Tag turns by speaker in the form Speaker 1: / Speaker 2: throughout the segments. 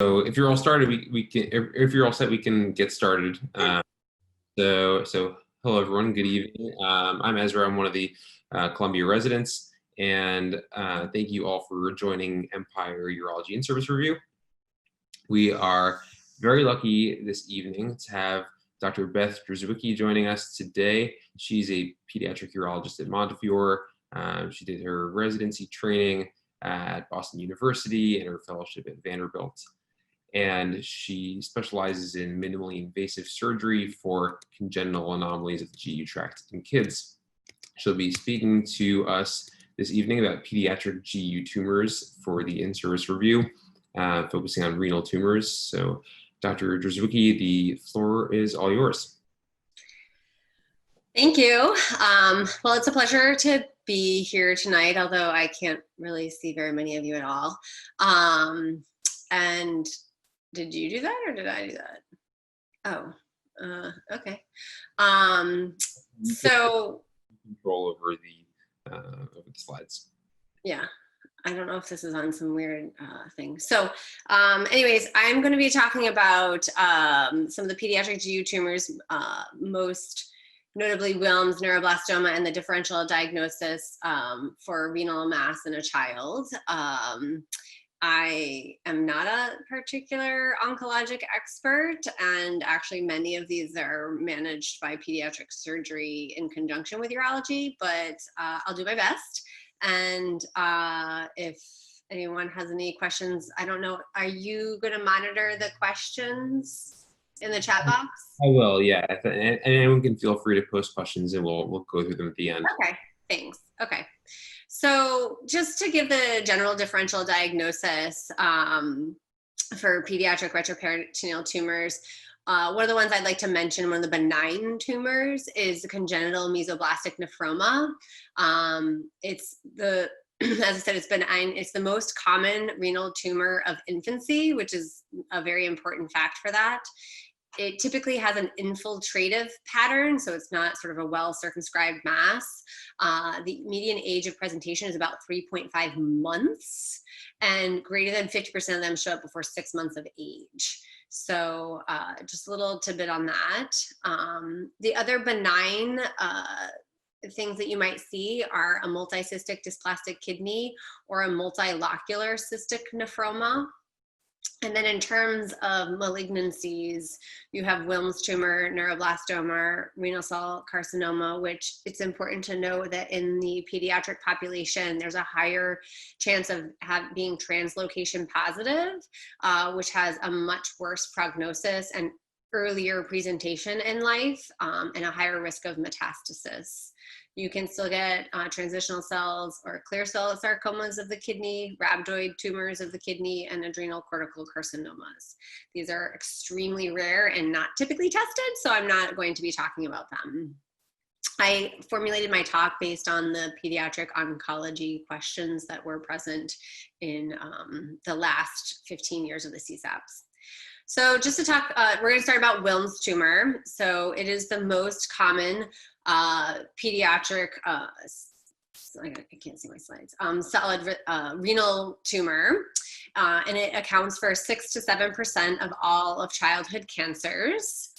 Speaker 1: So if you're all started, we can. If you're all set, we can get started. So hello everyone. Good evening. I'm Ezra. I'm one of the Columbia residents, and thank you all for joining Empire Urology and Service Review. We are very lucky this evening to have Dr. Beth Drzewiecki joining us today. She's a pediatric urologist at Montefiore. She did her residency training at Boston University and her fellowship at Vanderbilt. And she specializes in minimally invasive surgery for congenital anomalies of the GU tract in kids. She'll be speaking to us this evening about pediatric GU tumors for the in-service review, focusing on renal tumors. So Dr. Drzewiecki, the floor is all yours.
Speaker 2: Thank you. Well, it's a pleasure to be here tonight, although I can't really see very many of you at all. And did you do that or did I do that? Oh, okay. So
Speaker 1: control over the slides.
Speaker 2: Yeah, I don't know if this is on some weird thing. So anyways, I'm going to be talking about some of the pediatric GU tumors, most notably Wilms, neuroblastoma, and the differential diagnosis for renal mass in a child. I am not a particular oncologic expert, and actually many of these are managed by pediatric surgery in conjunction with urology, but I'll do my best. And if anyone has any questions, I don't know, are you going to monitor the questions in the chat box?
Speaker 1: I will, yeah. And anyone can feel free to post questions and we'll go through them at the end.
Speaker 2: Okay, thanks. Okay. So just to give the general differential diagnosis for pediatric retroperitoneal tumors, one of the ones I'd like to mention, one of the benign tumors, is the congenital mesoblastic nephroma. It's the, as I said, it's benign. It's the most common renal tumor of infancy, which is a very important fact for that. It typically has an infiltrative pattern, so it's not sort of a well-circumscribed mass. The median age of presentation is about 3.5 months, and greater than 50% of them show up before 6 months of age. So just a little tidbit on that. The other benign things that you might see are a multicystic dysplastic kidney or a multilocular cystic nephroma. And then in terms of malignancies, you have Wilms tumor, neuroblastoma, renal cell carcinoma, which it's important to know that in the pediatric population, there's a higher chance of being translocation positive, which has a much worse prognosis and earlier presentation in life, and a higher risk of metastasis. You can still get transitional cells or clear cell sarcomas of the kidney, rhabdoid tumors of the kidney, and adrenal cortical carcinomas. These are extremely rare and not typically tested, so I'm not going to be talking about them. I formulated my talk based on the pediatric oncology questions that were present in the last 15 years of the CSAPs. So just to talk, we're going to start about Wilms tumor. So it is the most common pediatric, I can't see my slides, solid renal tumor, and it accounts for 6 to 7% of all of childhood cancers.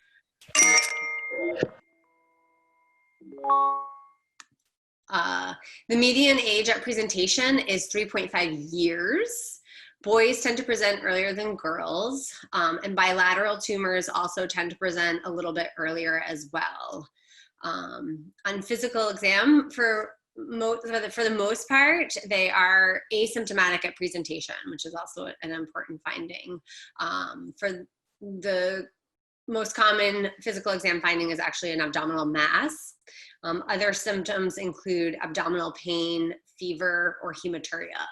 Speaker 2: The median age at presentation is 3.5 years. Boys tend to present earlier than girls, and bilateral tumors also tend to present a little bit earlier as well. On physical exam, for the most part, they are asymptomatic at presentation, which is also an important finding. For the most common physical exam finding is actually an abdominal mass. Other symptoms include abdominal pain, fever, or hematuria.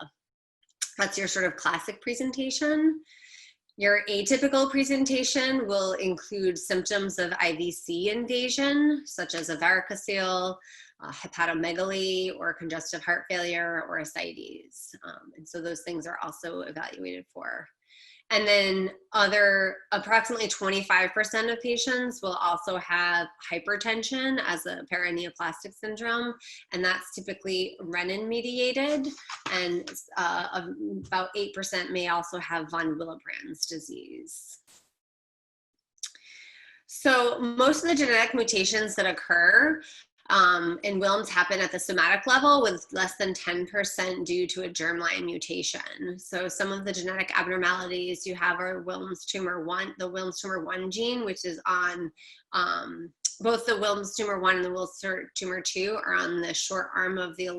Speaker 2: That's your sort of classic presentation. Your atypical presentation will include symptoms of IVC invasion, such as a varicocele, hepatomegaly, or congestive heart failure, or ascites. And so those things are also evaluated for. And then approximately 25% of patients will also have hypertension as a paraneoplastic syndrome, and that's typically renin mediated, and about 8% may also have von Willebrand's disease. So most of the genetic mutations that occur in Wilms happen at the somatic level, with less than 10% due to a germline mutation. So some of the genetic abnormalities you have are Wilms tumor 1, the Wilms tumor 1 gene, which is on both the Wilms tumor 1 and the Wilms tumor 2 are on the short arm of the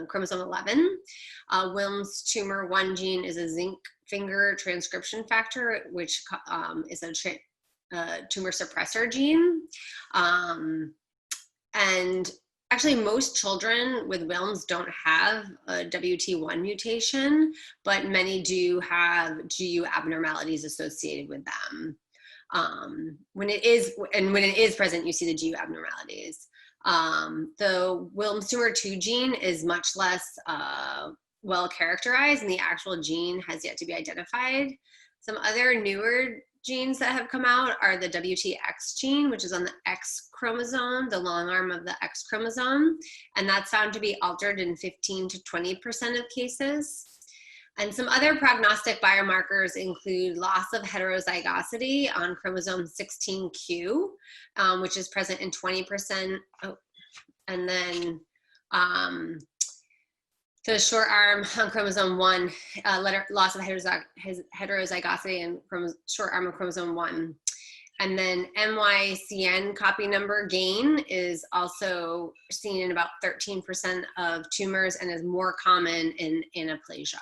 Speaker 2: chromosome 11. Wilms tumor 1 gene is a zinc finger transcription factor, which is a tumor suppressor gene. And actually, most children with Wilms don't have a WT1 mutation, but many do have GU abnormalities associated with them. When it is present, you see the GU abnormalities. The Wilms tumor 2 gene is much less well characterized, and the actual gene has yet to be identified. Some other newer genes that have come out are the WTX gene, which is on the X chromosome, the long arm of the X chromosome, and that's found to be altered in 15 to 20% of cases. And some other prognostic biomarkers include loss of heterozygosity on chromosome 16q, which is present in 20%, and then the short arm on chromosome 1, loss of heterozygosity and short arm of chromosome 1. And then MYCN copy number gain is also seen in about 13% of tumors and is more common in aplasia.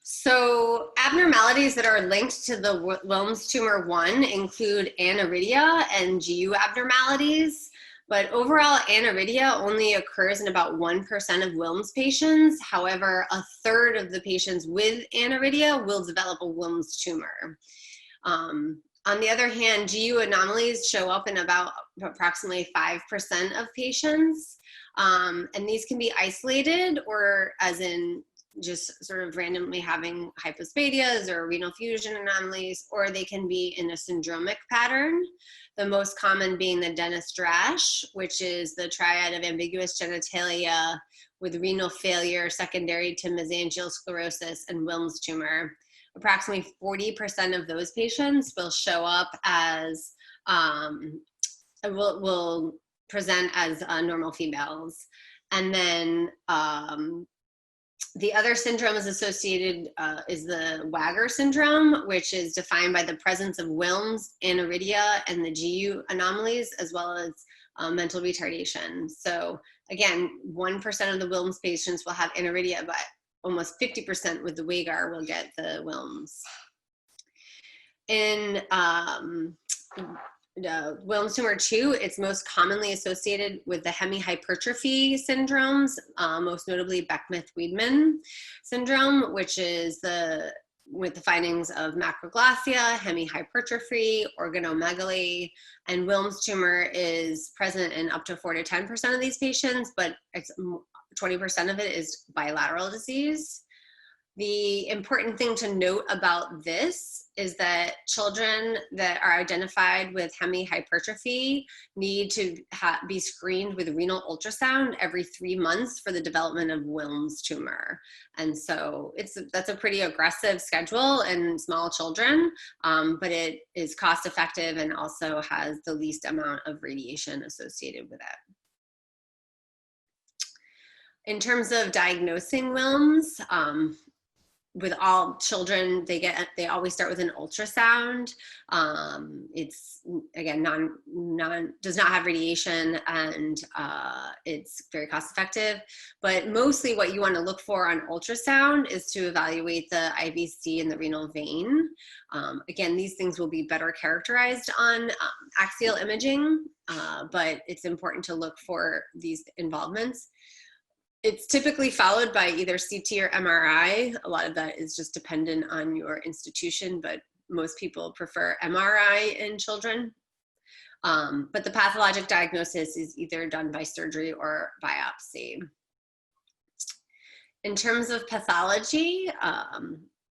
Speaker 2: So abnormalities that are linked to the Wilms tumor 1 include aniridia and GU abnormalities. But overall, aniridia only occurs in about 1% of Wilms patients. However, a third of the patients with aniridia will develop a Wilms tumor. On the other hand, GU anomalies show up in about approximately 5% of patients. And these can be isolated, or as in just sort of randomly having hypospadias or renal fusion anomalies, or they can be in a syndromic pattern. The most common being the Dennis-Drash, which is the triad of ambiguous genitalia with renal failure secondary to mesangial sclerosis and Wilms tumor. Approximately 40% of those patients will show up as, will present as normal females. And then the other syndrome is associated is the Wagner syndrome, which is defined by the presence of Wilms, aniridia, and the GU anomalies, as well as mental retardation. So again, 1% of the Wilms patients will have aniridia, but almost 50% with the Wagner will get the Wilms. In Wilms tumor 2, it's most commonly associated with the hemihypertrophy syndromes, most notably Beckman-Wiedemann syndrome, which is with the findings of macroglassia, hemihypertrophy, organomegaly, and Wilms tumor is present in up to 4 to 10% of these patients, but it's 20% of it is bilateral disease. The important thing to note about this is that children that are identified with hemihypertrophy need to be screened with renal ultrasound every 3 months for the development of Wilms tumor. And so that's a pretty aggressive schedule in small children, but it is cost effective and also has the least amount of radiation associated with it. In terms of diagnosing Wilms, with all children, they always start with an ultrasound. It's again does not have radiation, and it's very cost effective. But mostly, what you want to look for on ultrasound is to evaluate the IVC and the renal vein. Again, these things will be better characterized on axial imaging, but it's important to look for these involvements. It's typically followed by either CT or MRI. A lot of that is just dependent on your institution, but most people prefer MRI in children. But the pathologic diagnosis is either done by surgery or biopsy. In terms of pathology,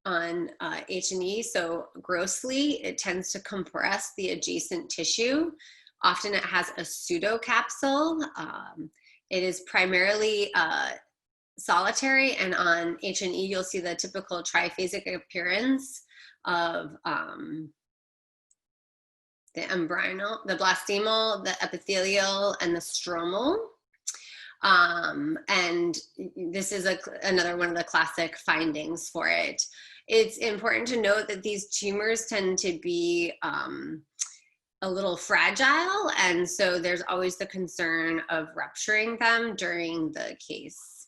Speaker 2: on H&E, so grossly, it tends to compress the adjacent tissue. Often it has a pseudocapsule. It is primarily solitary, and on H&E, you'll see the typical triphasic appearance of the embryonal, the blastemal, the epithelial, and the stromal. And this is another one of the classic findings for it. It's important to note that these tumors tend to be a little fragile, and so there's always the concern of rupturing them during the case.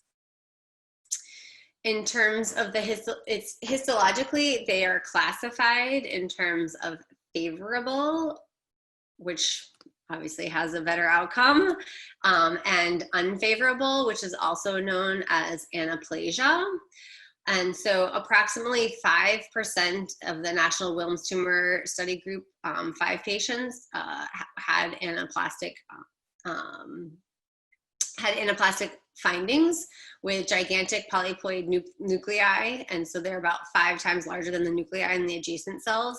Speaker 2: In terms of the histologically, they are classified in terms of favorable, which obviously has a better outcome, and unfavorable, which is also known as anaplasia. And so approximately 5% of the National Wilms Tumor Study Group, 5 patients, had anaplastic findings with gigantic polyploid nuclei, and so they're about 5 times larger than the nuclei in the adjacent cells.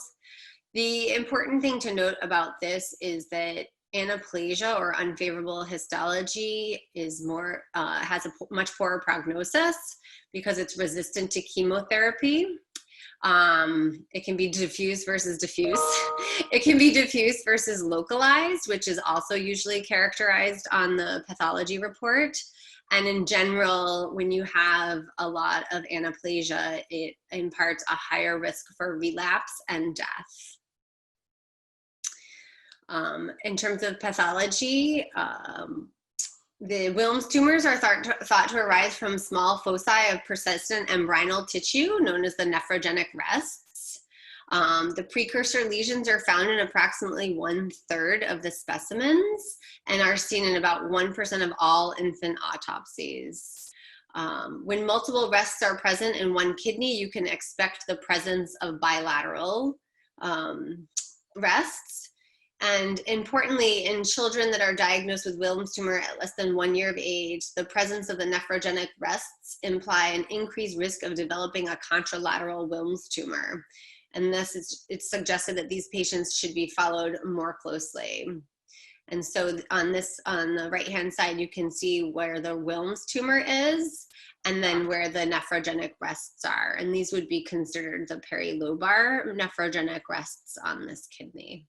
Speaker 2: The important thing to note about this is that anaplasia, or unfavorable histology, is more has a much poorer prognosis because it's resistant to chemotherapy. It can be diffuse versus diffuse. It can be diffuse versus localized, which is also usually characterized on the pathology report. And in general, when you have a lot of anaplasia, it imparts a higher risk for relapse and death. In terms of pathology, the Wilms tumors are thought to arise from small foci of persistent embryonal tissue known as the nephrogenic rests. The precursor lesions are found in approximately 1/3 of the specimens and are seen in about 1% of all infant autopsies. When multiple rests are present in one kidney, you can expect the presence of bilateral rests. And importantly, in children that are diagnosed with Wilms tumor at less than 1 year of age, the presence of the nephrogenic rests imply an increased risk of developing a contralateral Wilms tumor. And thus it's suggested that these patients should be followed more closely. And so on the right-hand side, you can see where the Wilms tumor is, and then where the nephrogenic rests are. And these would be considered the perilobar nephrogenic rests on this kidney.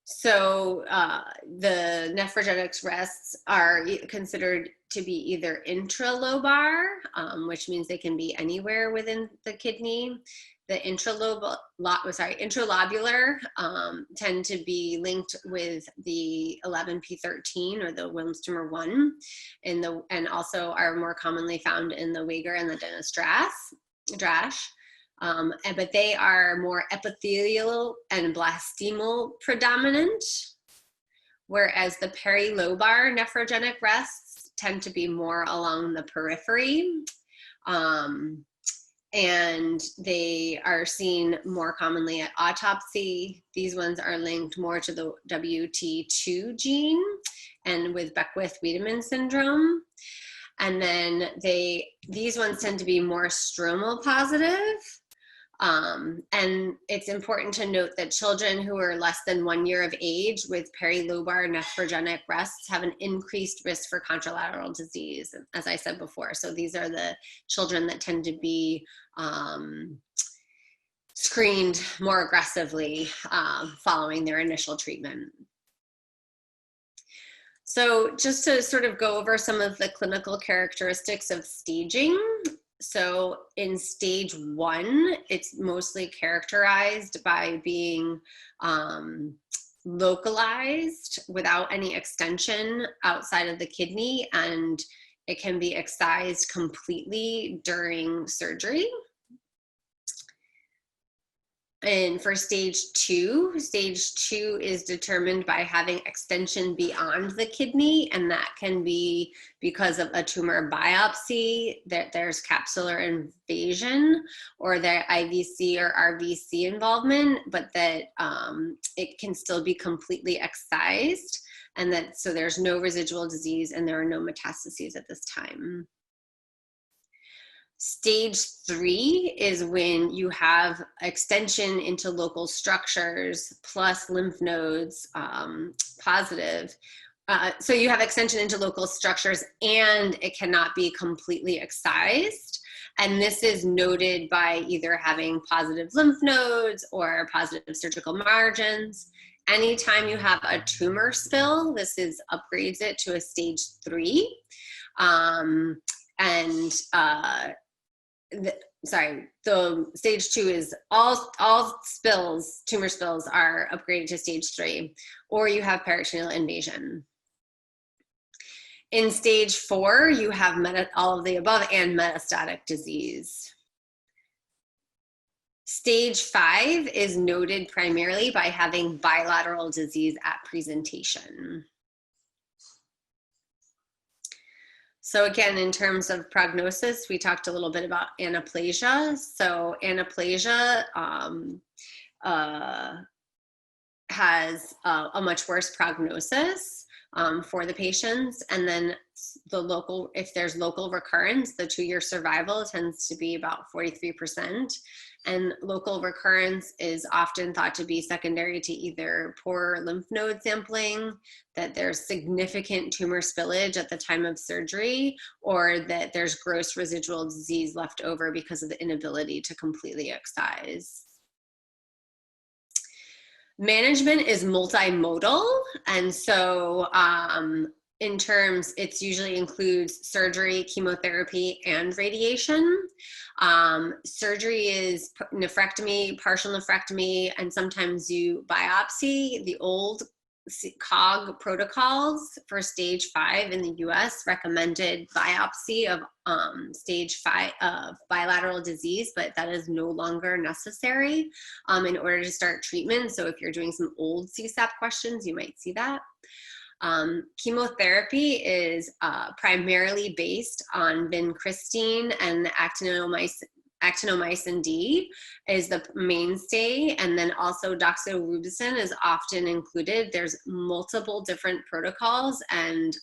Speaker 2: So the nephrogenic rests are considered to be either intralobar, which means they can be anywhere within the kidney. The intralobular tend to be linked with the 11p13 or the Wilms tumor 1, and also are more commonly found in the Weger and the Dennis Drash. But they are more epithelial and blastemal predominant, whereas the perilobar nephrogenic rests tend to be more along the periphery, and they are seen more commonly at autopsy. These ones are linked more to the WT2 gene and with Beckwith-Wiedemann syndrome. And then these ones tend to be more stromal positive. And it's important to note that children who are less than 1 year of age with perilobar nephrogenic rests have an increased risk for contralateral disease, as I said before. So these are the children that tend to be screened more aggressively following their initial treatment. So just to sort of go over some of the clinical characteristics of staging. So in stage 1, it's mostly characterized by being localized without any extension outside of the kidney, and it can be excised completely during surgery. And for stage 2 is determined by having extension beyond the kidney, and that can be because of a tumor biopsy, that there's capsular invasion, or the IVC or RVC involvement, but that it can still be completely excised. and that so there's no residual disease and there are no metastases at this time. Stage 3 is when you have extension into local structures plus lymph nodes positive. So you have extension into local structures and it cannot be completely excised. And this is noted by either having positive lymph nodes or positive surgical margins. Anytime you have a tumor spill, this upgrades it to a stage 3. The stage 2 is all spills, tumor spills are upgraded to stage 3, or you have peritoneal invasion. In stage 4, you have all of the above and metastatic disease. Stage 5 is noted primarily by having bilateral disease at presentation. So again, in terms of prognosis, we talked a little bit about anaplasia. So anaplasia has a much worse prognosis for the patients. And then if there's local recurrence, the 2-year survival tends to be about 43%. And local recurrence is often thought to be secondary to either poor lymph node sampling, that there's significant tumor spillage at the time of surgery, or that there's gross residual disease left over because of the inability to completely excise. Management is multimodal, and so in terms, it usually includes surgery, chemotherapy, and radiation. Surgery is nephrectomy, partial nephrectomy, and sometimes you biopsy. The old COG protocols for stage 5 in the US recommended biopsy of stage 5 of bilateral disease, but that is no longer necessary in order to start treatment. So if you're doing some old CSAP questions, you might see that. Chemotherapy is primarily based on vincristine and actinomycin D is the mainstay, and then also doxorubicin is often included. There's multiple different protocols and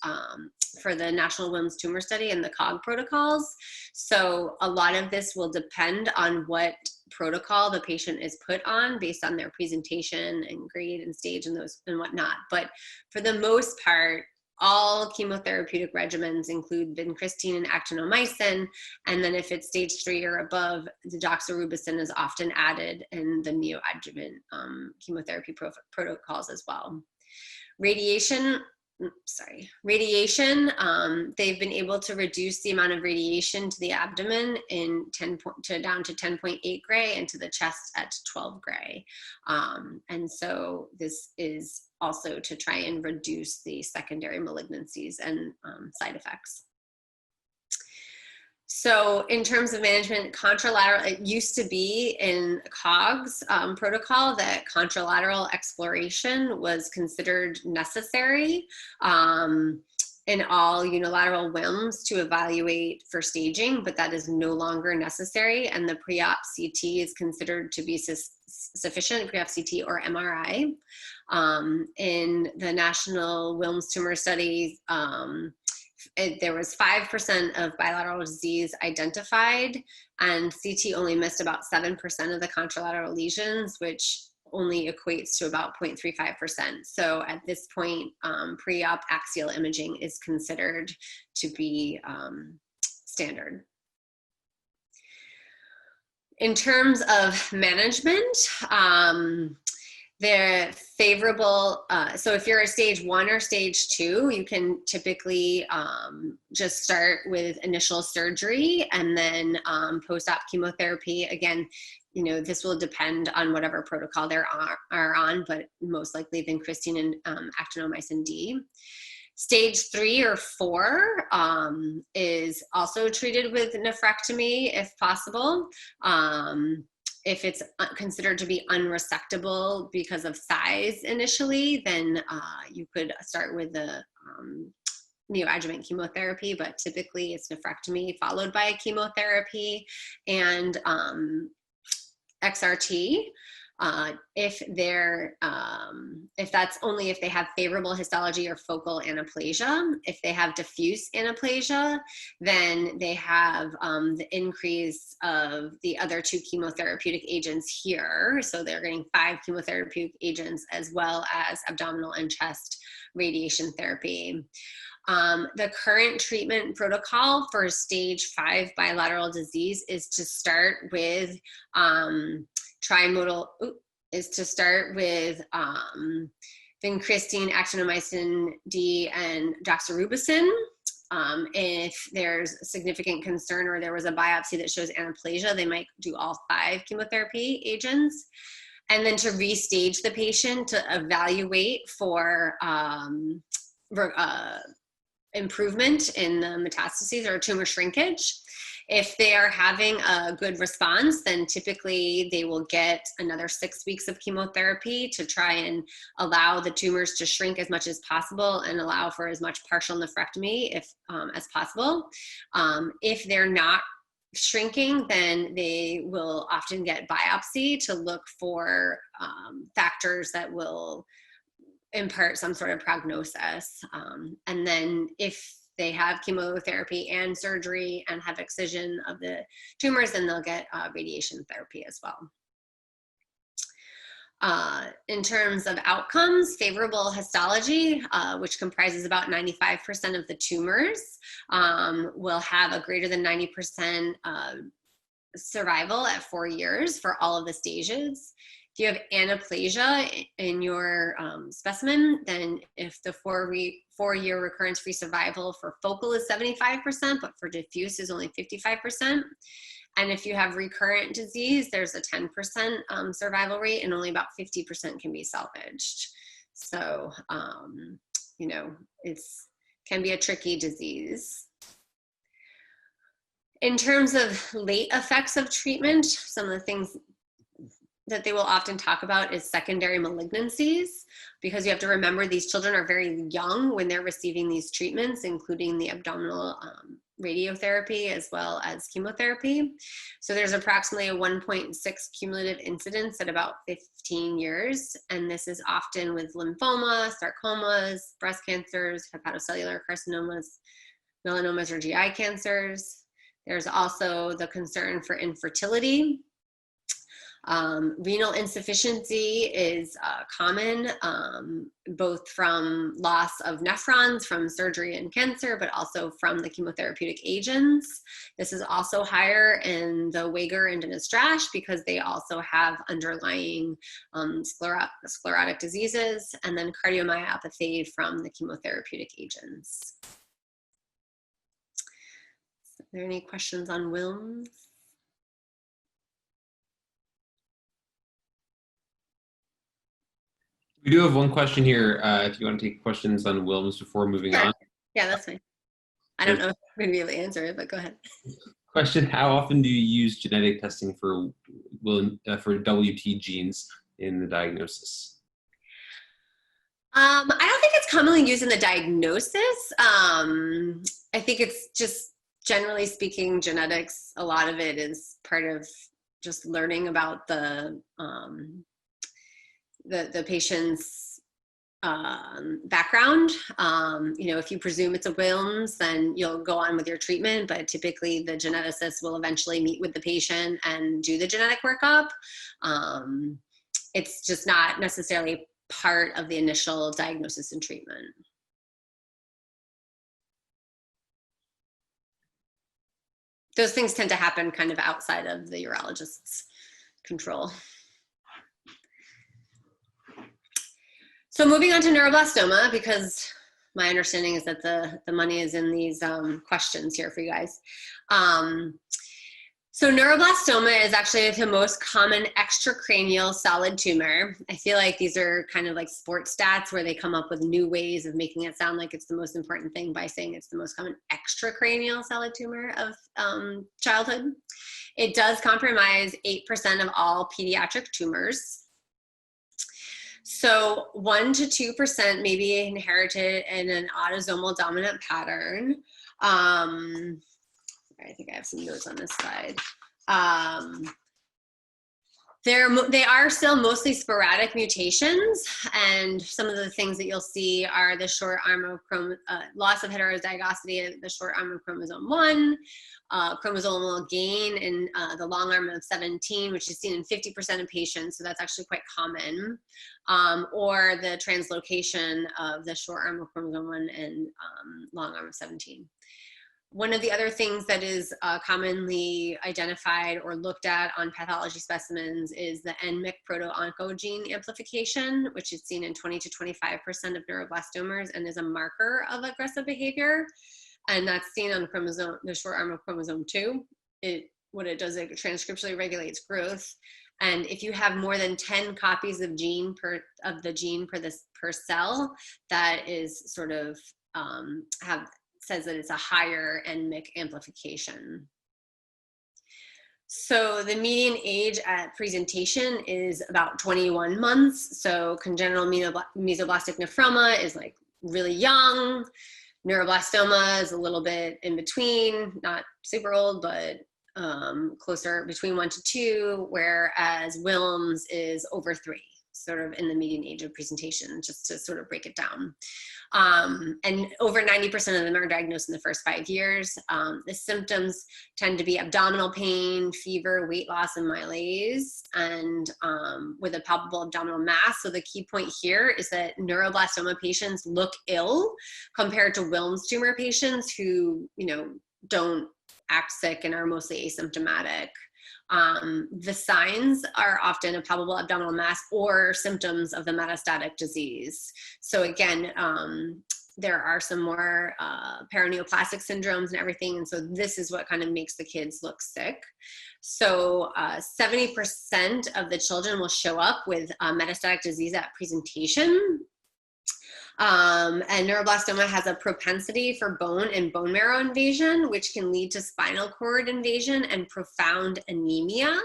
Speaker 2: for the National Wilms Tumor Study and the COG protocols. So a lot of this will depend on what protocol the patient is put on based on their presentation and grade and stage and those and whatnot. But for the most part, all chemotherapeutic regimens include vincristine and actinomycin, and then if it's stage 3 or above, the doxorubicin is often added in the neoadjuvant chemotherapy protocols as well. Radiation, they've been able to reduce the amount of radiation to the abdomen in down to 10.8 gray and to the chest at 12 gray. And so this is also to try and reduce the secondary malignancies and side effects. So in terms of management, contralateral, it used to be in COG's protocol that contralateral exploration was considered necessary in all unilateral Wilms to evaluate for staging, but that is no longer necessary, and the pre-op CT is considered to be sufficient, pre-op CT or MRI. In the National Wilms Tumor Study, there was 5% of bilateral disease identified, and CT only missed about 7% of the contralateral lesions, which only equates to about 0.35%. So at this point, pre-op axial imaging is considered to be standard. In terms of management, they're favorable. So if you're a stage 1 or stage 2, you can typically just start with initial surgery and then post-op chemotherapy. Again, you know, this will depend on whatever protocol they are on, but most likely vincristine and actinomycin D. Stage 3 or 4 is also treated with nephrectomy if possible. If it's considered to be unresectable because of size initially, then you could start with the neoadjuvant chemotherapy, but typically it's nephrectomy followed by chemotherapy and XRT. If that's only if they have favorable histology or focal anaplasia. If they have diffuse anaplasia, then they have the increase of the other 2 chemotherapeutic agents here. So they're getting 5 chemotherapeutic agents as well as abdominal and chest radiation therapy. The current treatment protocol for stage 5 bilateral disease is to start with vincristine, actinomycin D, and doxorubicin. If there's significant concern or there was a biopsy that shows anaplasia, they might do all 5 chemotherapy agents. And then to restage the patient to evaluate for improvement in the metastases or tumor shrinkage. If they are having a good response, then typically they will get another 6 weeks of chemotherapy to try and allow the tumors to shrink as much as possible and allow for as much partial nephrectomy as possible. If they're not shrinking, then they will often get biopsy to look for factors that will impart some sort of prognosis. And then if they have chemotherapy and surgery and have excision of the tumors, then they'll get radiation therapy as well. In terms of outcomes, favorable histology, which comprises about 95% of the tumors, will have a greater than 90% survival at 4 years for all of the stages. If you have anaplasia in your specimen, then if the 4-year recurrence-free survival for focal is 75%, but for diffuse is only 55%. And if you have recurrent disease, there's a 10% survival rate, and only about 50% can be salvaged. So, you know, can be a tricky disease. In terms of late effects of treatment, some of the things that they will often talk about is secondary malignancies, because you have to remember these children are very young when they're receiving these treatments, including the abdominal radiotherapy as well as chemotherapy. So there's approximately a 1.6 cumulative incidence at about 15 years. And this is often with lymphoma, sarcomas, breast cancers, hepatocellular carcinomas, melanomas, or GI cancers. There's also the concern for infertility. Renal insufficiency is common, both from loss of nephrons from surgery and cancer, but also from the chemotherapeutic agents. This is also higher in the Weger and Dennis-Strash because they also have underlying sclerotic diseases, and then cardiomyopathy from the chemotherapeutic agents. Are there any questions on Wilms?
Speaker 1: We do have one question here. If you want to take questions on Wilms before moving on.
Speaker 2: Yeah, that's fine. I don't know if I'm going to be able to answer it, but go ahead.
Speaker 1: Question: how often do you use genetic testing for WT genes in the diagnosis?
Speaker 2: I don't think it's commonly used in the diagnosis. I think it's just, generally speaking, genetics, a lot of it is part of just learning about the patient's background. You know, if you presume it's a Wilms, then you'll go on with your treatment, but typically the geneticist will eventually meet with the patient and do the genetic workup. It's just not necessarily part of the initial diagnosis and treatment. Those things tend to happen kind of outside of the urologist's control. So moving on to neuroblastoma, because my understanding is that the money is in these questions here for you guys. So neuroblastoma is actually the most common extracranial solid tumor. I feel like these are kind of like sports stats where they come up with new ways of making it sound like it's the most important thing by saying it's the most common extracranial solid tumor of childhood. It does compromise 8% of all pediatric tumors. So 1 to 2% may be inherited in an autosomal dominant pattern. I think I have some notes on this slide. They are still mostly sporadic mutations, and some of the things that you'll see are the short arm of loss of heterozygosity of the short arm of chromosome 1, chromosomal gain in the long arm of 17, which is seen in 50% of patients, so that's actually quite common, or the translocation of the short arm of chromosome 1 and long arm of 17. One of the other things that is commonly identified or looked at on pathology specimens is the NMIC proto-oncogene amplification, which is seen in 20 to 25% of neuroblastomas and is a marker of aggressive behavior. And that's seen on the short arm of chromosome 2. What it does, it transcriptionally regulates growth. And if you have more than 10 copies of the gene per cell, that is sort of says that it's a higher NMIC amplification. So the median age at presentation is about 21 months. So congenital mesoblastic nephroma is like really young. Neuroblastoma is a little bit in between, not super old, but closer between 1 to 2, whereas Wilms is over 3, sort of in the median age of presentation, just to sort of break it down. And over 90% of them are diagnosed in the first 5 years. The symptoms tend to be abdominal pain, fever, weight loss, and malaise, and with a palpable abdominal mass. So the key point here is that neuroblastoma patients look ill compared to Wilms tumor patients who, don't act sick and are mostly asymptomatic. The signs are often a palpable abdominal mass or symptoms of the metastatic disease. So again, there are some more paraneoplastic syndromes and everything. And so this is what kind of makes the kids look sick. So 70% of the children will show up with metastatic disease at presentation. And neuroblastoma has a propensity for bone and bone marrow invasion, which can lead to spinal cord invasion and profound anemia.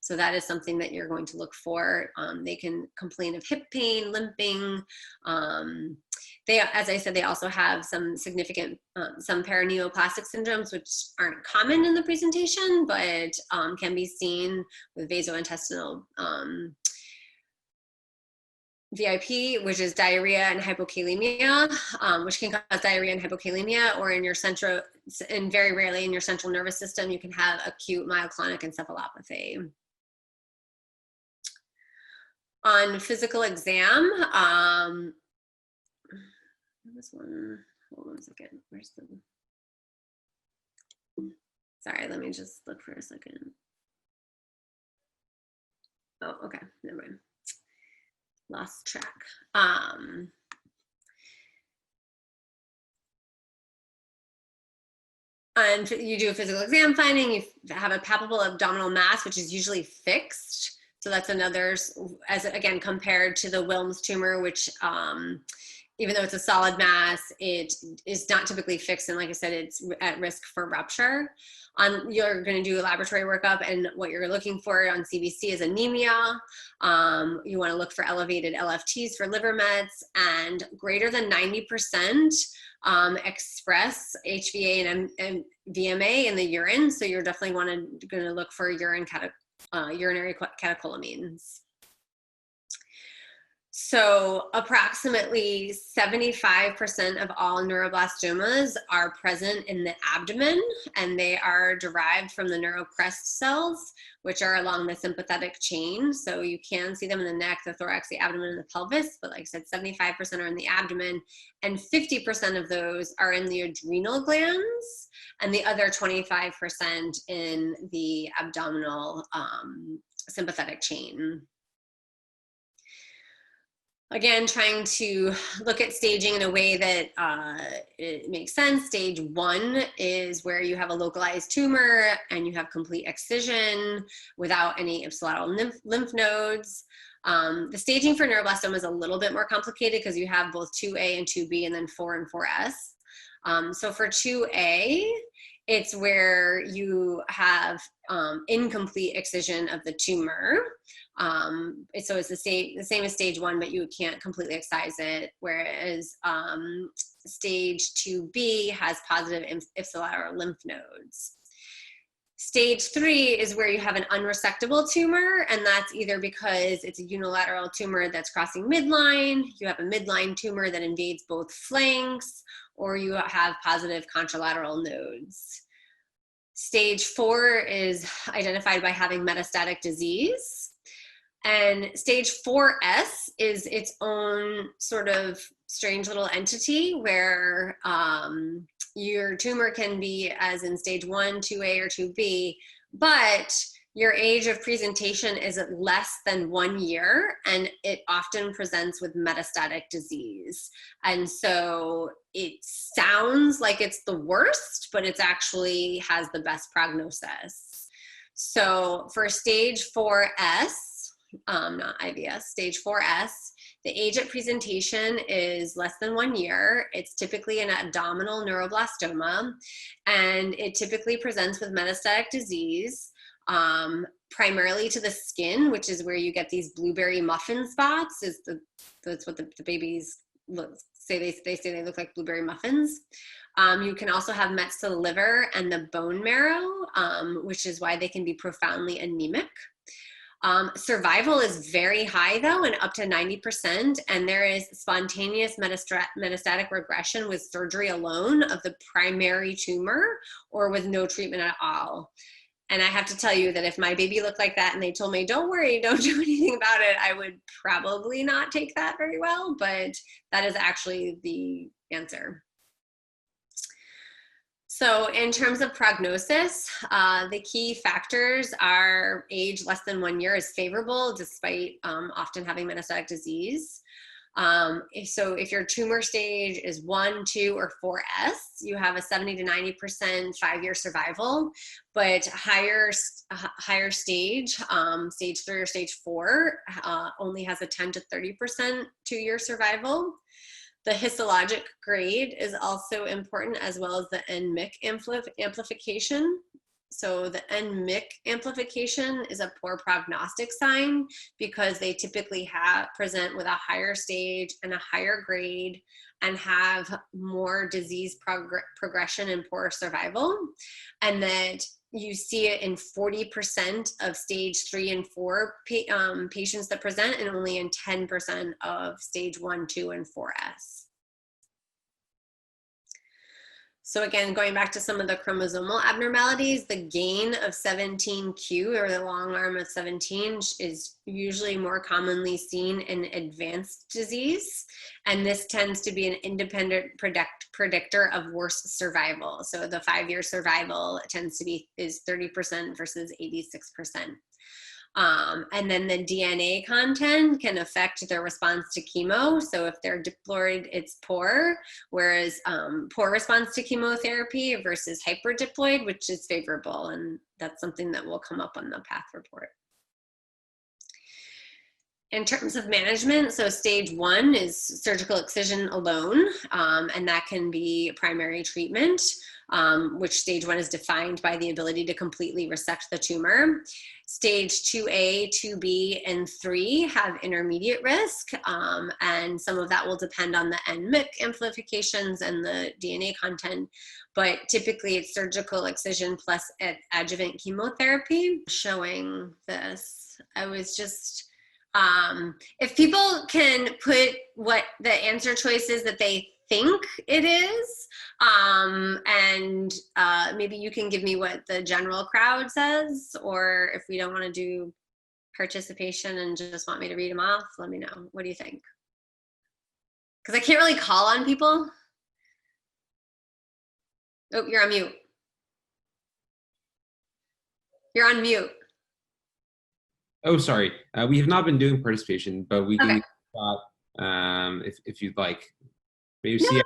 Speaker 2: So that is something that you're going to look for. They can complain of hip pain, limping. As I said, they also have some significant, some paraneoplastic syndromes, which aren't common in the presentation, but can be seen with vasointestinal VIP, which is diarrhea and hypokalemia, which can cause diarrhea and hypokalemia, or and very rarely in your central nervous system, you can have acute myoclonic encephalopathy. On physical exam, this one, hold on a second, where's the, sorry, let me just look for a second. Oh, okay, never mind. Lost track. And you do a physical exam finding, you have a palpable abdominal mass, which is usually fixed. So that's another, as again, compared to the Wilms tumor, which even though it's a solid mass, it is not typically fixed. And like I said, it's at risk for rupture. You're going to do a laboratory workup, and what you're looking for on CBC is anemia. You want to look for elevated LFTs for liver mets, and greater than 90% express HVA and VMA in the urine. So you're definitely going to look for urinary catecholamines. So approximately 75% of all neuroblastomas are present in the abdomen, and they are derived from the neurocrest cells, which are along the sympathetic chain. So you can see them in the neck, the thorax, the abdomen, and the pelvis, but like I said, 75% are in the abdomen, and 50% of those are in the adrenal glands, and the other 25% in the abdominal sympathetic chain. Again, trying to look at staging in a way that it makes sense. Stage 1 is where you have a localized tumor and you have complete excision without any ipsilateral lymph nodes. The staging for neuroblastoma is a little bit more complicated because you have both 2A and 2B and then 4 and 4S. So for 2A, it's where you have incomplete excision of the tumor. So it's the same as stage 1, but you can't completely excise it, whereas stage 2B has positive ipsilateral lymph nodes. Stage 3 is where you have an unresectable tumor, and that's either because it's a unilateral tumor that's crossing midline, you have a midline tumor that invades both flanks, or you have positive contralateral nodes. Stage 4 is identified by having metastatic disease. And stage 4S is its own sort of strange little entity where your tumor can be as in stage 1, 2A, or 2B, but your age of presentation is at less than 1 year, and it often presents with metastatic disease. And so it sounds like it's the worst, but it actually has the best prognosis. So for stage 4S, not IBS, stage 4S, the age at presentation is less than 1 year. It's typically an abdominal neuroblastoma, and it typically presents with metastatic disease, primarily to the skin, which is where you get these blueberry muffin spots. That's what the babies say. They say they look like blueberry muffins. You can also have mets to the liver and the bone marrow, which is why they can be profoundly anemic. Survival is very high though, and up to 90%, and there is spontaneous metastatic regression with surgery alone of the primary tumor or with no treatment at all. And I have to tell you that if my baby looked like that and they told me, don't worry, don't do anything about it, I would probably not take that very well, but that is actually the answer. So in terms of prognosis, the key factors are age less than 1 year is favorable despite often having metastatic disease. So if your tumor stage is 1, 2, or 4S, you have a 70 to 90% 5-year survival, but higher stage, stage 3 or stage 4, only has a 10 to 30% 2-year survival. The histologic grade is also important, as well as the NMIC amplification. So the NMIC amplification is a poor prognostic sign because they typically present with a higher stage and a higher grade and have more disease progression and poor survival. And that you see it in 40% of stage 3 and 4 patients that present, and only in 10% of stage 1, 2, and 4S. So again, going back to some of the chromosomal abnormalities, the gain of 17q, or the long arm of 17, is usually more commonly seen in advanced disease. And this tends to be an independent predictor of worse survival. So the 5-year survival is 30% versus 86%. And then the DNA content can affect their response to chemo. So if they're diploid, it's poor, whereas poor response to chemotherapy versus hyperdiploid, which is favorable. And that's something that will come up on the path report. In terms of management, so stage 1 is surgical excision alone, and that can be primary treatment, which stage 1 is defined by the ability to completely resect the tumor. Stage 2A, 2B, and 3 have intermediate risk, and some of that will depend on the NMIC amplifications and the DNA content, but typically it's surgical excision plus adjuvant chemotherapy. Showing this, I was just, if people can put what the answer choice is that they think it is, and maybe you can give me what the general crowd says, or if we don't want to do participation and just want me to read them off, let me know. What do you think? Because I can't really call on people. Oh, you're on mute. You're on mute.
Speaker 1: Oh, sorry. We have not been doing participation, but we can
Speaker 2: Okay.
Speaker 1: if you'd like. Maybe see.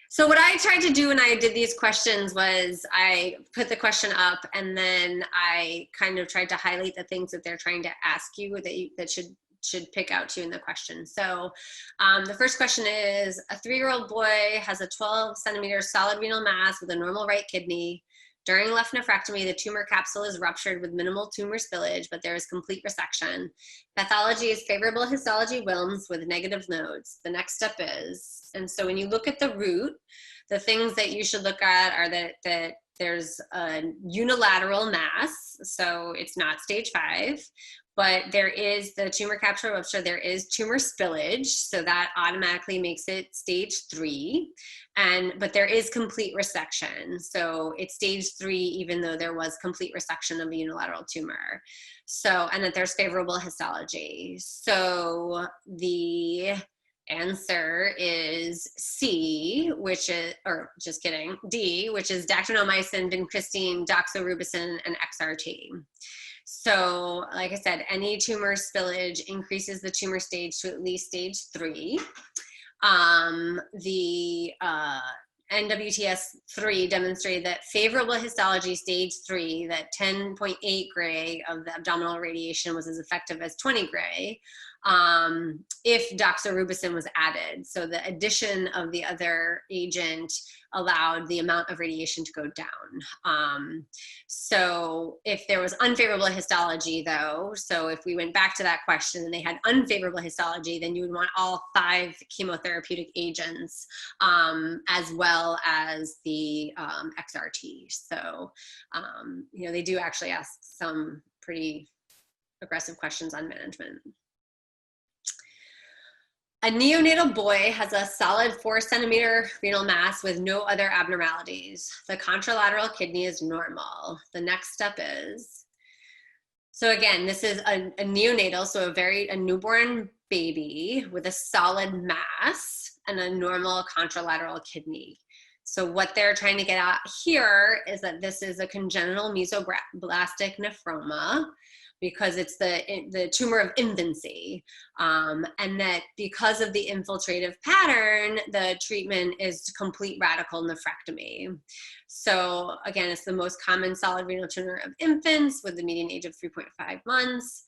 Speaker 2: So what I tried to do when I did these questions was I put the question up, and then I kind of tried to highlight the things that they're trying to ask you that should pick out to you in the question. So the first question is, a 3-year-old boy has a 12-centimeter solid renal mass with a normal right kidney. During left nephrectomy, the tumor capsule is ruptured with minimal tumor spillage, but there is complete resection. Pathology is favorable histology Wilms with negative nodes. The next step is, and so when you look at the root, the things that you should look at are that there's a unilateral mass, so it's not stage 5, but there is the tumor capsule rupture, there is tumor spillage, so that automatically makes it stage 3, but there is complete resection, so it's stage 3 even though there was complete resection of a unilateral tumor. So, and that there's favorable histology. So the answer is C, which is, or just kidding, D, which is dactynomycin, vincristine, doxorubicin, and XRT. So, like I said, any tumor spillage increases the tumor stage to at least stage 3. The NWTS-3 demonstrated that favorable histology stage 3, that 10.8 gray of the abdominal radiation was as effective as 20 gray if doxorubicin was added. So the addition of the other agent allowed the amount of radiation to go down. So if there was unfavorable histology though, so if we went back to that question and they had unfavorable histology, then you would want all 5 chemotherapeutic agents as well as the XRT. So, you know, they do actually ask some pretty aggressive questions on management. A neonatal boy has a solid 4-centimeter renal mass with no other abnormalities. The contralateral kidney is normal. The next step is, so again, this is a neonatal, so a newborn baby with a solid mass and a normal contralateral kidney. So what they're trying to get at here is that this is a congenital mesoblastic nephroma, because it's the tumor of infancy, and that because of the infiltrative pattern, the treatment is complete radical nephrectomy. So again, it's the most common solid renal tumor of infants with the median age of 3.5 months.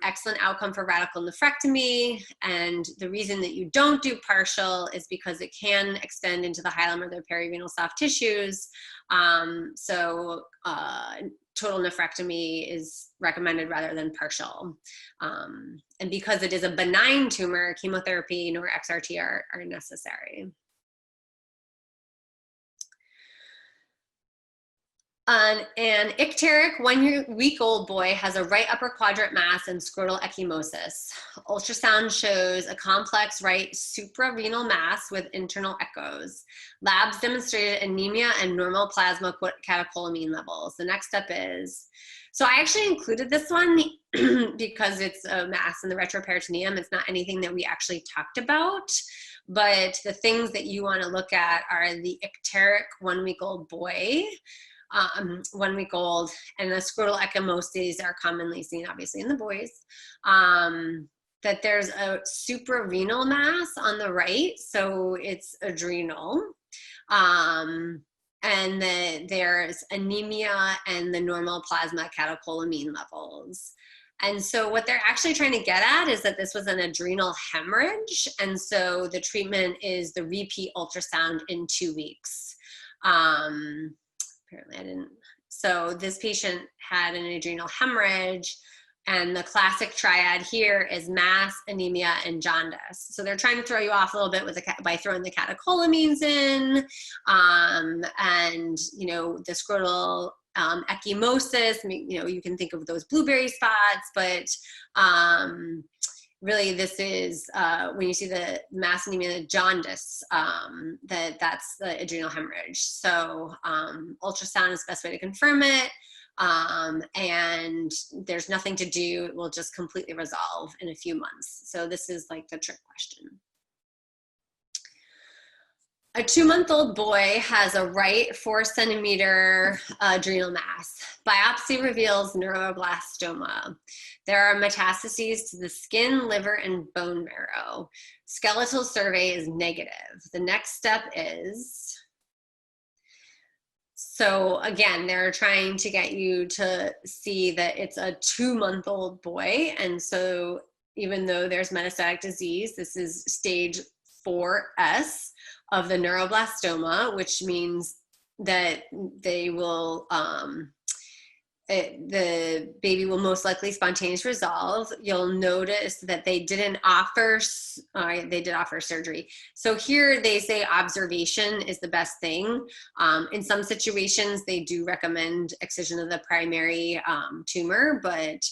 Speaker 2: Excellent outcome for radical nephrectomy, and the reason that you don't do partial is because it can extend into the hilum or the perirenal soft tissues. Total nephrectomy is recommended rather than partial. And because it is a benign tumor, chemotherapy nor XRT are necessary. An icteric 1-week-old boy has a right upper quadrant mass and scrotal ecchymosis. Ultrasound shows a complex right suprarenal mass with internal echoes. Labs demonstrated anemia and normal plasma catecholamine levels. The next step is, so I actually included this one because it's a mass in the retroperitoneum. It's not anything that we actually talked about, but the things that you want to look at are the icteric 1-week-old boy, 1 week old, and the scrotal ecchymoses are commonly seen obviously in the boys. That there's a suprarenal mass on the right, so it's adrenal, and that there's anemia and the normal plasma catecholamine levels. And so what they're actually trying to get at is that this was an adrenal hemorrhage, and so the treatment is the repeat ultrasound in 2 weeks. Apparently I didn't. So this patient had an adrenal hemorrhage, and the classic triad here is mass, anemia, and jaundice. So they're trying to throw you off a little bit with by throwing the catecholamines in, and you know, the scrotal ecchymosis. You know, you can think of those blueberry spots, but really this is when you see the mass, anemia, and jaundice, that's the adrenal hemorrhage. So ultrasound is the best way to confirm it, and there's nothing to do. It will just completely resolve in a few months. So this is like the trick question. A 2-month-old boy has a right 4-centimeter adrenal mass. Biopsy reveals neuroblastoma. There are metastases to the skin, liver, and bone marrow. Skeletal survey is negative. The next step is, so again, they're trying to get you to see that it's a 2-month-old boy. And so even though there's metastatic disease, this is stage 4S of the neuroblastoma, which means that they will the baby will most likely spontaneously resolve. You'll notice that they didn't offer, they did offer surgery. So here they say observation is the best thing. In some situations, they do recommend excision of the primary tumor, but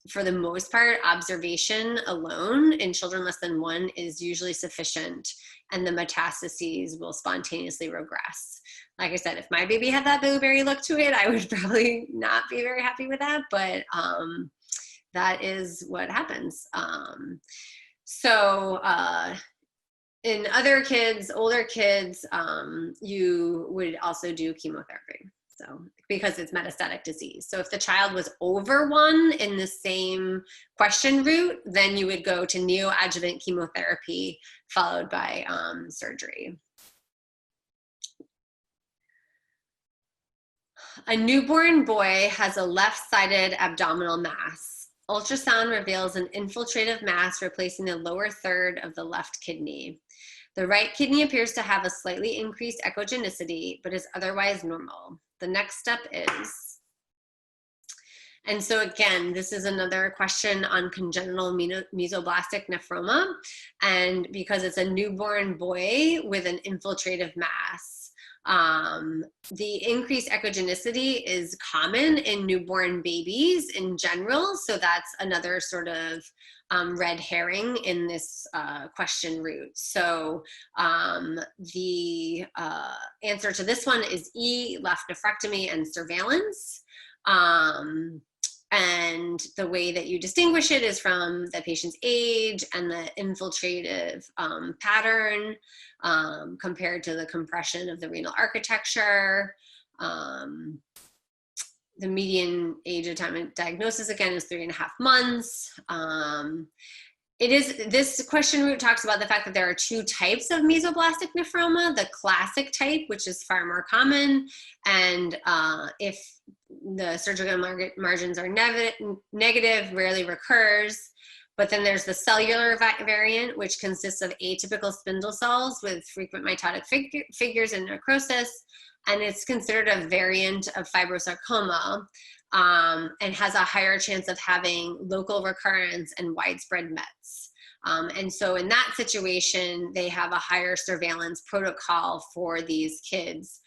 Speaker 2: for the most part, observation alone in children less than 1 is usually sufficient, and the metastases will spontaneously regress. Like I said, if my baby had that blueberry look to it, I would probably not be very happy with that, but that is what happens. In other kids, older kids, you would also do chemotherapy. So, because it's metastatic disease. So if the child was over 1 in the same question route, then you would go to neoadjuvant chemotherapy followed by surgery. A newborn boy has a left-sided abdominal mass. Ultrasound reveals an infiltrative mass replacing the lower third of the left kidney. The right kidney appears to have a slightly increased echogenicity, but is otherwise normal. The next step is, and so again, this is another question on congenital mesoblastic nephroma, and because it's a newborn boy with an infiltrative mass, the increased echogenicity is common in newborn babies in general, so that's another sort of red herring in this question route. So the answer to this one is E, left nephrectomy and surveillance. And the way that you distinguish it is from the patient's age and the infiltrative pattern compared to the compression of the renal architecture. The median age of time of diagnosis, again, is 3.5 months. This question route talks about the fact that there are 2 types of mesoblastic nephroma, the classic type, which is far more common, and if the surgical margins are negative, rarely recurs. But then there's the cellular variant, which consists of atypical spindle cells with frequent mitotic figures and necrosis, and it's considered a variant of fibrosarcoma, and has a higher chance of having local recurrence and widespread mets. And so in that situation, they have a higher surveillance protocol for these kids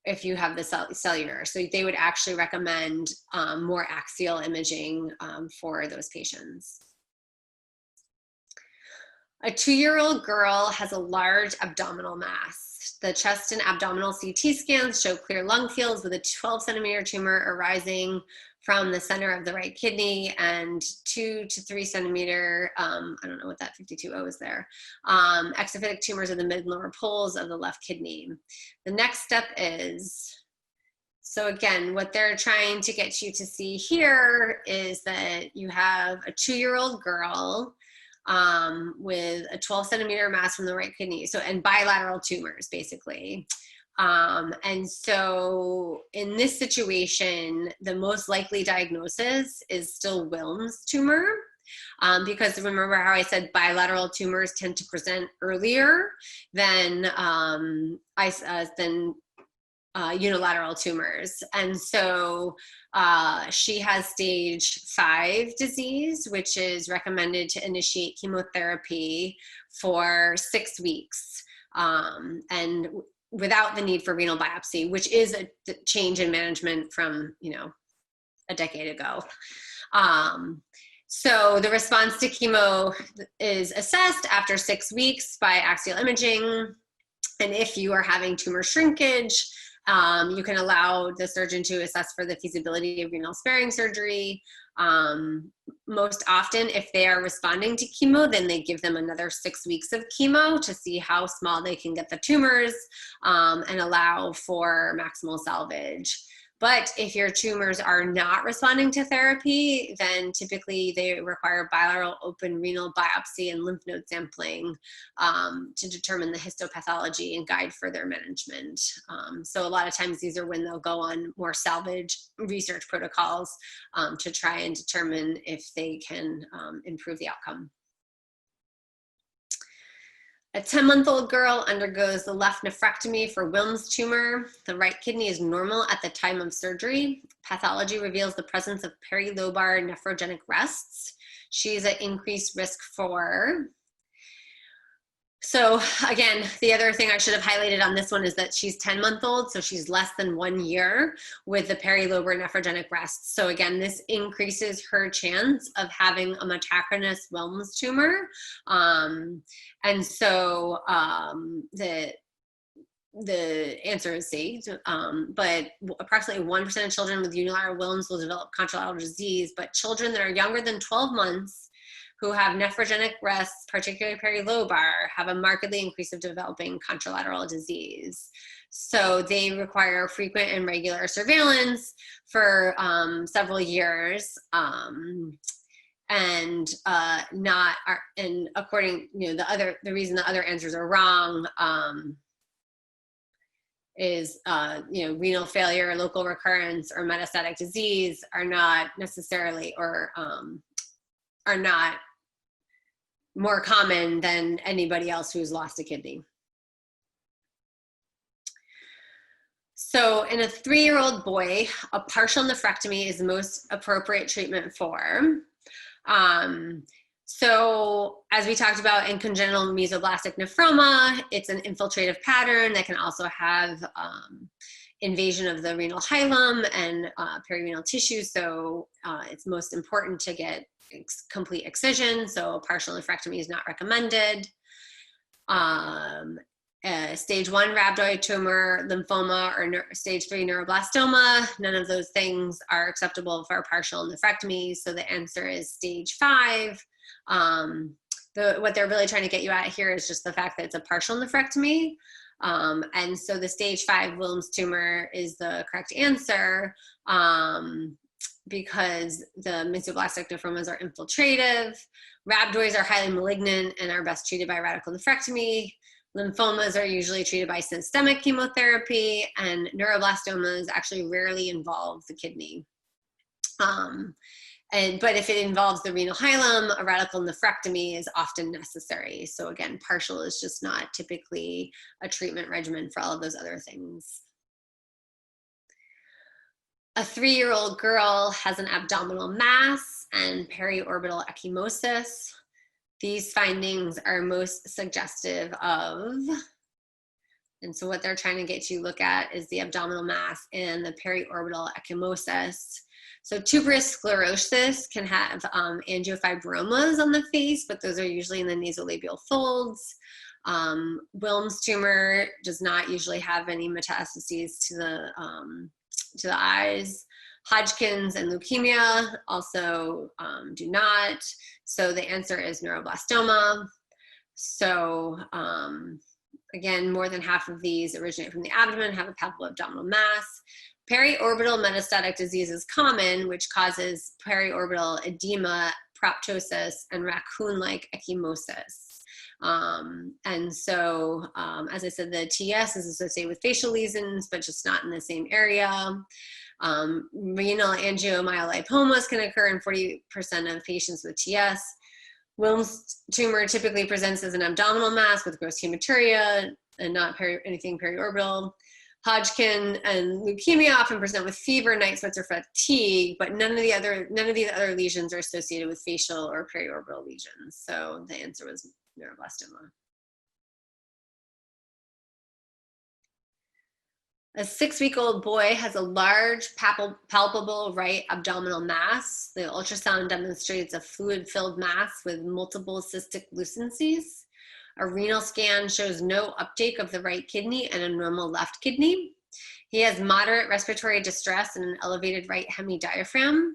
Speaker 2: if you have the cellular. So they would actually recommend more axial imaging for those patients. A 2-year-old girl has a large abdominal mass. The chest and abdominal CT scans show clear lung fields with a 12-centimeter tumor arising from the center of the right kidney and 2 to 3 centimeter, I don't know what that 52O is there, exophytic tumors in the mid and lower poles of the left kidney. The next step is, so again, what they're trying to get you to see here is that you have a 2-year-old girl with a 12-centimeter mass from the right kidney, so, and bilateral tumors, basically. And so in this situation, the most likely diagnosis is still Wilms tumor, because remember how I said bilateral tumors tend to present earlier than unilateral tumors. And so she has stage 5 disease, which is recommended to initiate chemotherapy for 6 weeks. And without the need for renal biopsy, which is a change in management from, a decade ago. So the response to chemo is assessed after 6 weeks by axial imaging. And if you are having tumor shrinkage, you can allow the surgeon to assess for the feasibility of renal sparing surgery. Most often, if they are responding to chemo, then they give them another 6 weeks of chemo to see how small they can get the tumors and allow for maximal salvage. But if your tumors are not responding to therapy, then typically they require bilateral open renal biopsy and lymph node sampling to determine the histopathology and guide further management. So a lot of times these are when they'll go on more salvage research protocols to try and determine if they can improve the outcome. A 10-month-old girl undergoes the left nephrectomy for Wilms tumor. The right kidney is normal at the time of surgery. Pathology reveals the presence of perilobar nephrogenic rests. She is at increased risk for. So again, the other thing I should have highlighted on this one is that she's 10-month-old, so she's less than 1 year with the perilobar nephrogenic rests. So again, this increases her chance of having a metachronous Wilms tumor. And so the answer is C, but approximately 1% of children with unilateral Wilms will develop contralateral disease, but children that are younger than 12 months who have nephrogenic rests, particularly perilobar, have a markedly increase of developing contralateral disease. So they require frequent and regular surveillance for several years, and according, the reason the other answers are wrong is renal failure, local recurrence, or metastatic disease are not necessarily, or are not more common than anybody else who's lost a kidney. So in a 3-year-old boy, a partial nephrectomy is the most appropriate treatment for. So as we talked about in congenital mesoblastic nephroma, it's an infiltrative pattern that can also have invasion of the renal hilum and perirenal tissue. So it's most important to get complete excision. So partial nephrectomy is not recommended. Stage 1 rhabdoid tumor, lymphoma, or stage 3 neuroblastoma, none of those things are acceptable for a partial nephrectomy. So the answer is stage 5. What they're really trying to get you at here is just the fact that it's a partial nephrectomy. And so the stage 5 Wilms tumor is the correct answer because the mesoblastic nephromas are infiltrative. Rhabdoids are highly malignant and are best treated by radical nephrectomy. Lymphomas are usually treated by systemic chemotherapy, and neuroblastomas actually rarely involve the kidney. But if it involves the renal hilum, a radical nephrectomy is often necessary. So again, partial is just not typically a treatment regimen for all of those other things. A 3-year-old girl has an abdominal mass and periorbital ecchymosis. These findings are most suggestive of, and so what they're trying to get you to look at is the abdominal mass and the periorbital ecchymosis. So tuberous sclerosis can have angiofibromas on the face, but those are usually in the nasolabial folds. Wilms tumor does not usually have any metastases to the eyes. Hodgkin's and leukemia also do not. So the answer is neuroblastoma. So again, more than half of these originate from the abdomen, have a palpable abdominal mass. Periorbital metastatic disease is common, which causes periorbital edema, proptosis, and raccoon-like ecchymosis. And so, as I said, the TS is associated with facial lesions, but just not in the same area. Renal angiomyolipomas can occur in 40% of patients with TS. Wilms tumor typically presents as an abdominal mass with gross hematuria and not anything periorbital. Hodgkin and leukemia often present with fever, night sweats, or fatigue, but none of these other lesions are associated with facial or periorbital lesions. So the answer was neuroblastoma. A 6-week-old boy has a large palpable right abdominal mass. The ultrasound demonstrates a fluid-filled mass with multiple cystic lucencies. A renal scan shows no uptake of the right kidney and a normal left kidney. He has moderate respiratory distress and an elevated right hemidiaphragm.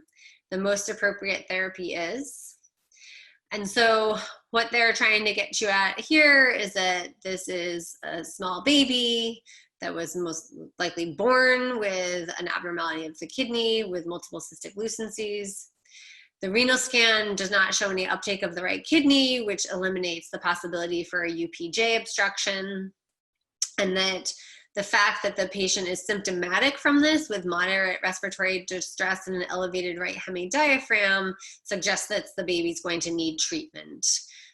Speaker 2: The most appropriate therapy is. And so what they're trying to get you at here is that this is a small baby that was most likely born with an abnormality of the kidney with multiple cystic lucencies. The renal scan does not show any uptake of the right kidney, which eliminates the possibility for a UPJ obstruction. And that the fact that the patient is symptomatic from this with moderate respiratory distress and an elevated right hemidiaphragm suggests that the baby's going to need treatment.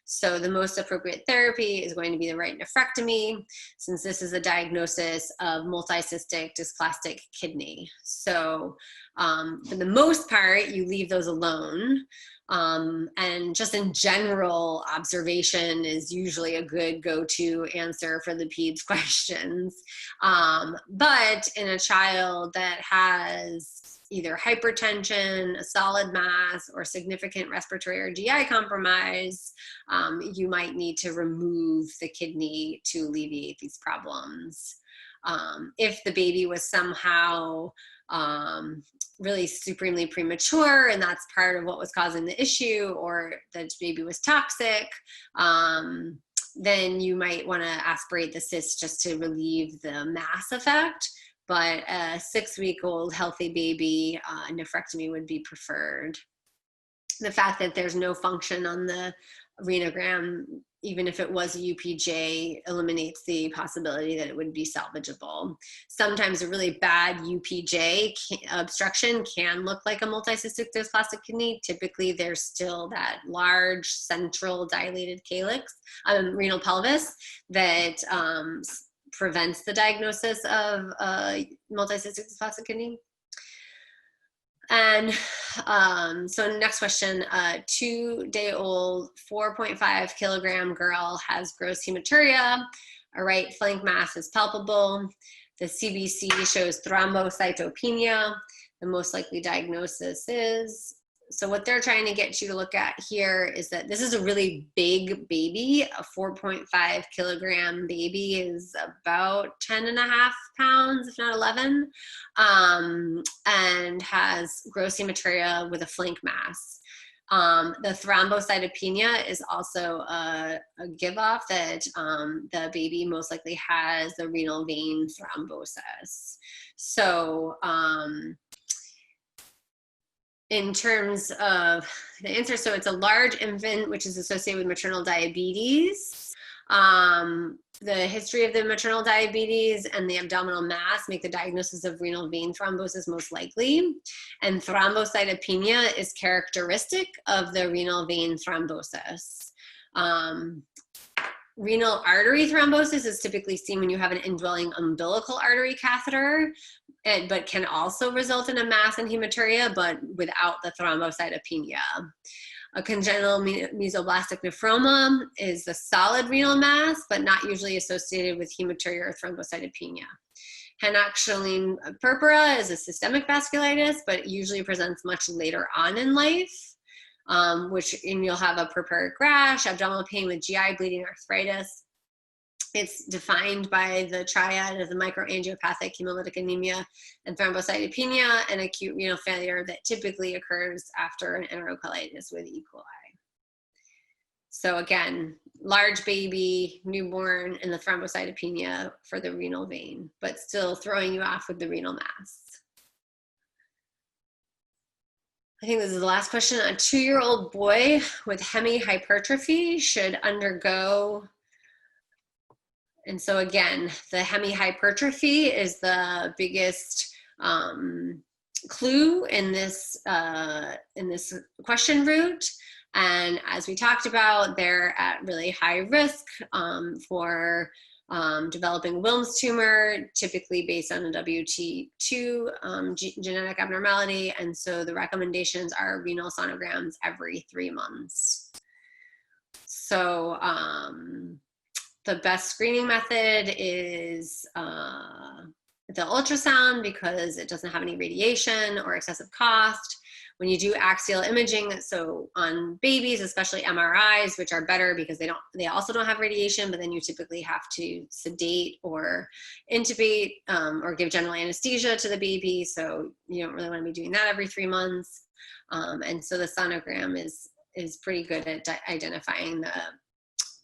Speaker 2: So the most appropriate therapy is going to be the right nephrectomy, since this is a diagnosis of multicystic dysplastic kidney. So for the most part, you leave those alone. And just in general, observation is usually a good go-to answer for the peds questions. But in a child that has either hypertension, a solid mass, or significant respiratory or GI compromise, you might need to remove the kidney to alleviate these problems. If the baby was somehow really supremely premature and that's part of what was causing the issue, or the baby was toxic, then you might want to aspirate the cyst just to relieve the mass effect. But a 6-week-old healthy baby, nephrectomy would be preferred. The fact that there's no function on the renogram, even if it was a UPJ, eliminates the possibility that it would be salvageable. Sometimes a really bad UPJ obstruction can look like a multicystic dysplastic kidney. Typically, there's still that large central dilated calyx, renal pelvis, that prevents the diagnosis of multicystic dysplastic kidney. And so next question, 2-day-old, 4.5 kilogram girl has gross hematuria. A right flank mass is palpable. The CBC shows thrombocytopenia. The most likely diagnosis is, so what they're trying to get you to look at here is that this is a really big baby. A 4.5 kilogram baby is about 10 and a half pounds, if not 11, and has gross hematuria with a flank mass. The thrombocytopenia is also a give off that the baby most likely has the renal vein thrombosis. So in terms of the answer, so it's a large infant, which is associated with maternal diabetes. The history of the maternal diabetes and the abdominal mass make the diagnosis of renal vein thrombosis most likely. And thrombocytopenia is characteristic of the renal vein thrombosis. Renal artery thrombosis is typically seen when you have an indwelling umbilical artery catheter, but can also result in a mass and hematuria, but without the thrombocytopenia. A congenital mesoblastic nephroma is the solid renal mass, but not usually associated with hematuria or thrombocytopenia. Henoxylene purpura is a systemic vasculitis, but usually presents much later on in life, and you'll have a purpuric rash, abdominal pain with GI bleeding, arthritis. It's defined by the triad of the microangiopathic hemolytic anemia and thrombocytopenia and acute renal failure that typically occurs after an enterocolitis with E. coli. So again, large baby, newborn, and the thrombocytopenia for the renal vein, but still throwing you off with the renal mass. I think this is the last question. A 2-year-old boy with hemihypertrophy should undergo. And so again, the hemihypertrophy is the biggest clue in this question route. And as we talked about, they're at really high risk for developing Wilms tumor, typically based on a WT2 genetic abnormality. And so the recommendations are renal sonograms every 3 months. So the best screening method is the ultrasound because it doesn't have any radiation or excessive cost. When you do axial imaging, so on babies, especially MRIs, which are better because they also don't have radiation, but then you typically have to sedate or intubate or give general anesthesia to the baby. So you don't really want to be doing that every 3 months. And so the sonogram is pretty good at identifying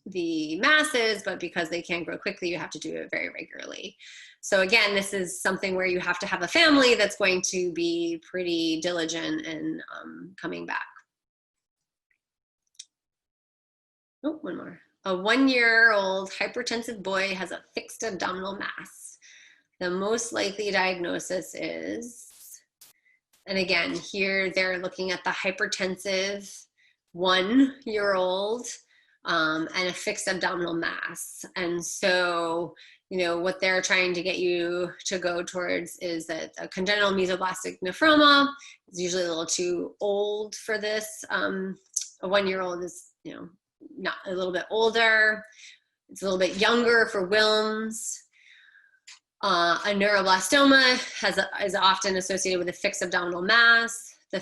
Speaker 2: the masses, but because they can grow quickly, you have to do it very regularly. So again, this is something where you have to have a family that's going to be pretty diligent in coming back. Oh, one more. A 1-year-old hypertensive boy has a fixed abdominal mass. The most likely diagnosis is, and again, here they're looking at the hypertensive 1-year-old and a fixed abdominal mass. And so, what they're trying to get you to go towards is that a congenital mesoblastic nephroma is usually a little too old for this. A 1-year-old is, not a little bit older. It's a little bit younger for Wilms. A neuroblastoma is often associated with a fixed abdominal mass. The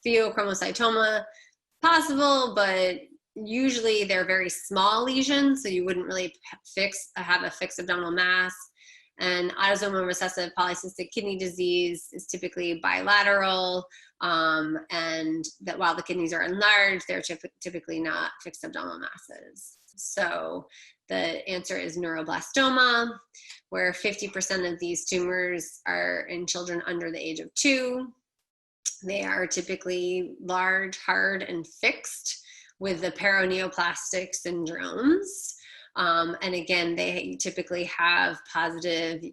Speaker 2: pheochromocytoma, possible, but usually they're very small lesions, so you wouldn't really have a fixed abdominal mass. And autosomal recessive polycystic kidney disease is typically bilateral, and that while the kidneys are enlarged, they're typically not fixed abdominal masses. So the answer is neuroblastoma, where 50% of these tumors are in children under the age of 2. They are typically large, hard, and fixed with the paraneoplastic syndromes. And again, they typically have positive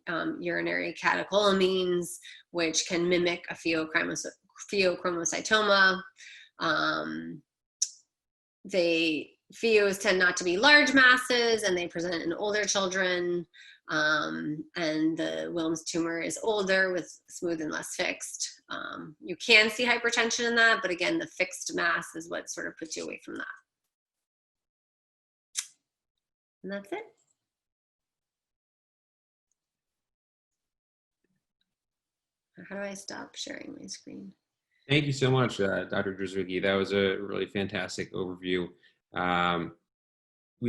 Speaker 2: urinary catecholamines, which can mimic a pheochromocytoma. Pheos tend not to be large masses, and they present in older children. And the Wilms tumor is older with smooth and less fixed. You can see hypertension in that, but again, the fixed mass is what sort of puts you away from that. And that's it. How do I stop sharing my screen?
Speaker 1: Thank you so much, Dr. Drzewiecki. That was a really fantastic overview. We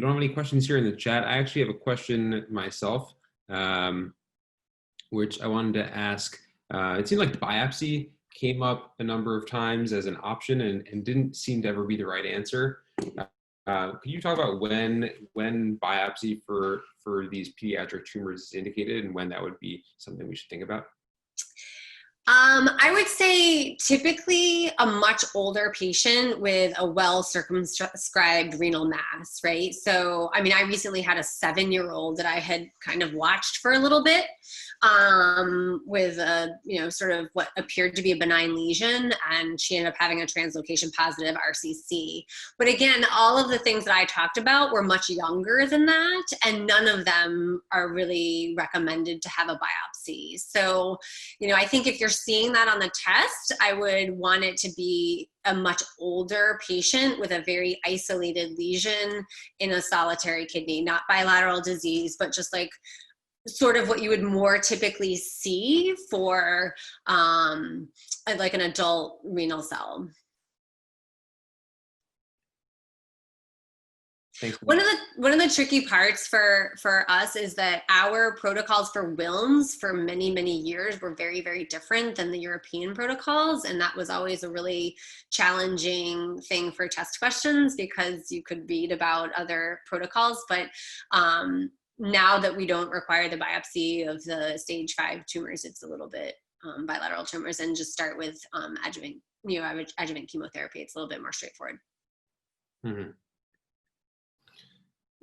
Speaker 1: don't have any questions here in the chat. I actually have a question myself, which I wanted to ask. It seemed like biopsy came up a number of times as an option and didn't seem to ever be the right answer. Could you talk about when biopsy for these pediatric tumors is indicated and when that would be something we should think about?
Speaker 2: I would say typically a much older patient with a well circumscribed renal mass, right? So, I mean, I recently had a 7-year-old that I had kind of watched for a little bit with a, sort of what appeared to be a benign lesion, and she ended up having a translocation positive RCC. But again, all of the things that I talked about were much younger than that, and none of them are really recommended to have a biopsy. So, I think if you're seeing that on the test, I would want it to be a much older patient with a very isolated lesion in a solitary kidney, not bilateral disease, but just like sort of what you would more typically see for like an adult renal cell. One of the tricky parts for us is that our protocols for Wilms for many, many years were very, very different than the European protocols. And that was always a really challenging thing for test questions because you could read about other protocols. But now that we don't require the biopsy of the stage 5 tumors, it's a little bit bilateral tumors, and just start with adjuvant chemotherapy. It's a little bit more straightforward.
Speaker 1: Mm-hmm.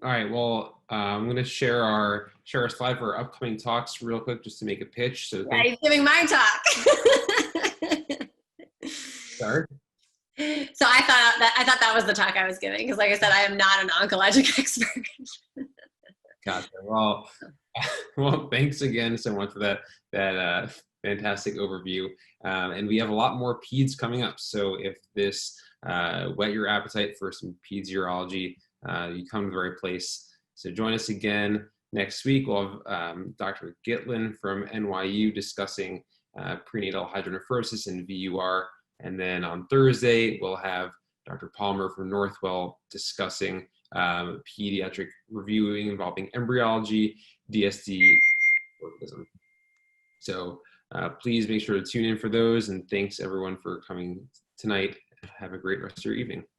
Speaker 1: All right, well, I'm going to share our slide for our upcoming talks real quick just to make a pitch. So
Speaker 2: yeah, he's giving my talk.
Speaker 1: Start.
Speaker 2: So I thought that was the talk I was giving because, like I said, I am not an oncologic expert.
Speaker 1: Gotcha. Well, thanks again so much for that fantastic overview. And we have a lot more peds coming up. So if this whet your appetite for some peds urology, you come to the right place. So join us again next week. We'll have Dr. Gitlin from NYU discussing prenatal hydronephrosis and VUR. And then on Thursday, we'll have Dr. Palmer from Northwell discussing pediatric reviewing involving embryology, DSD, orgasm. So please make sure to tune in for those. And thanks everyone for coming tonight. Have a great rest of your evening.